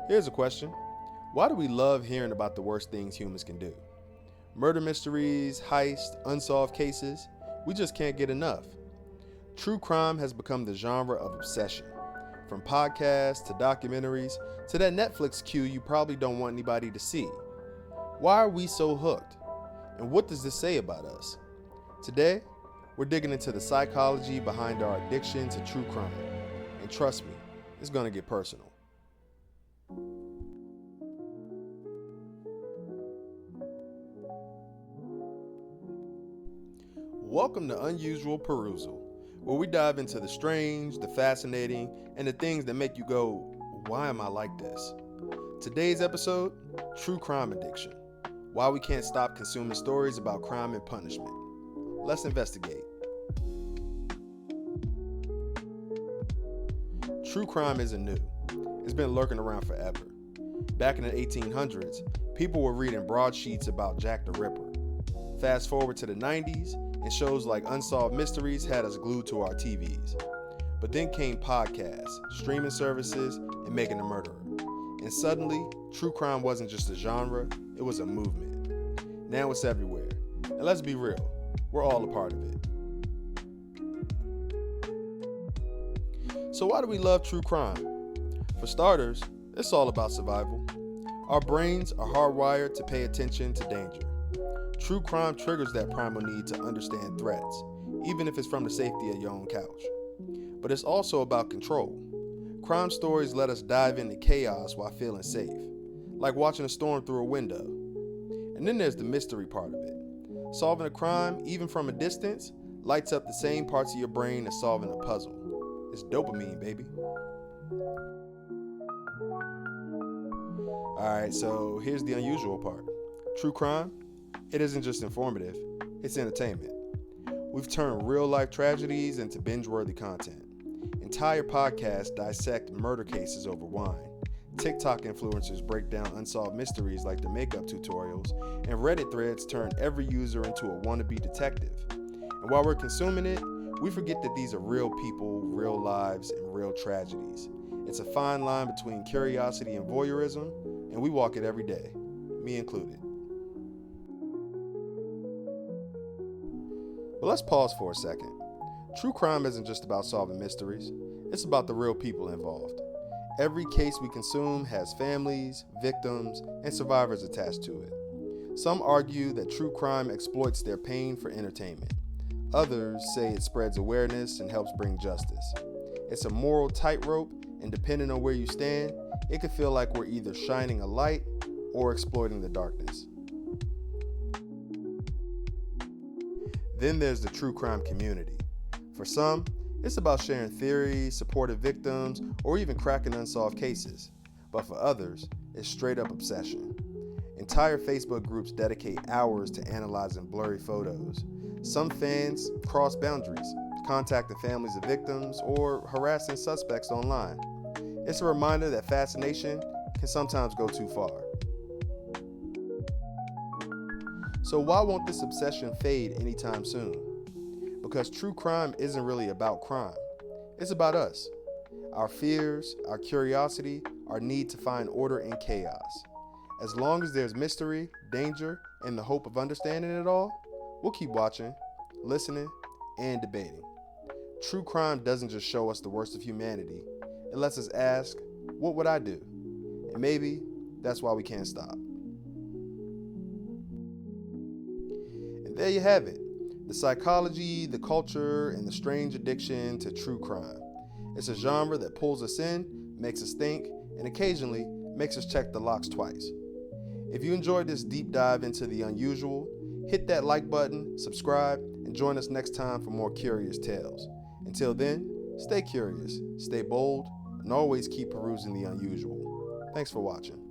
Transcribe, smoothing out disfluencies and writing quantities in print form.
Here's a question. Why do we love hearing about the worst things humans can do? Murder mysteries, heists, unsolved cases, we just can't get enough. True crime has become the genre of obsession. From podcasts to documentaries to that Netflix queue you probably don't want anybody to see. Why are we so hooked? And what does this say about us? Today, we're digging into the psychology behind our addiction to true crime. And trust me, it's going to get personal. Welcome to Unusual Perusal, where we dive into the strange, the fascinating, and the things that make you go, why am I like this? Today's episode, True Crime Addiction. Why we can't stop consuming stories about crime and punishment. Let's investigate. True crime isn't new. It's been lurking around forever. Back in the 1800s, people were reading broadsheets about Jack the Ripper. Fast forward to the 90s, and shows like Unsolved Mysteries had us glued to our TVs. But then came podcasts, streaming services, and Making a Murderer. And suddenly, true crime wasn't just a genre, it was a movement. Now it's everywhere. And let's be real, we're all a part of it. So why do we love true crime? For starters, it's all about survival. Our brains are hardwired to pay attention to danger. True crime triggers that primal need to understand threats, even if it's from the safety of your own couch. But it's also about control. Crime stories let us dive into chaos while feeling safe, like watching a storm through a window. And then there's the mystery part of it. Solving a crime, even from a distance, lights up the same parts of your brain as solving a puzzle. It's dopamine, baby. Alright, so here's the unusual part. True crime? It isn't just informative, it's entertainment. We've turned real-life tragedies into binge-worthy content. Entire podcasts dissect murder cases over wine. TikTok influencers break down unsolved mysteries like their makeup tutorials, and Reddit threads turn every user into a wannabe detective. And while we're consuming it, we forget that these are real people, real lives, and real tragedies. It's a fine line between curiosity and voyeurism, and we walk it every day, me included. But let's pause for a second. True crime isn't just about solving mysteries, it's about the real people involved. Every case we consume has families, victims, and survivors attached to it. Some argue that true crime exploits their pain for entertainment. Others say it spreads awareness and helps bring justice. It's a moral tightrope, and depending on where you stand, it can feel like we're either shining a light or exploiting the darkness. Then there's the true crime community. For some, it's about sharing theories, supporting victims, or even cracking unsolved cases. But for others, it's straight up obsession. Entire Facebook groups dedicate hours to analyzing blurry photos. Some fans cross boundaries, contacting families of victims or harassing suspects online. It's a reminder that fascination can sometimes go too far. So why won't this obsession fade anytime soon? Because true crime isn't really about crime. It's about us. Our fears, our curiosity, our need to find order in chaos. As long as there's mystery, danger, and the hope of understanding it all, we'll keep watching, listening, and debating. True crime doesn't just show us the worst of humanity. It lets us ask, what would I do? And maybe that's why we can't stop. There you have it, the psychology, the culture, and the strange addiction to true crime. It's a genre that pulls us in, makes us think, and occasionally makes us check the locks twice. If you enjoyed this deep dive into the unusual, hit that like button, subscribe, and join us next time for more curious tales. Until then, stay curious, stay bold, and always keep perusing the unusual. Thanks for watching.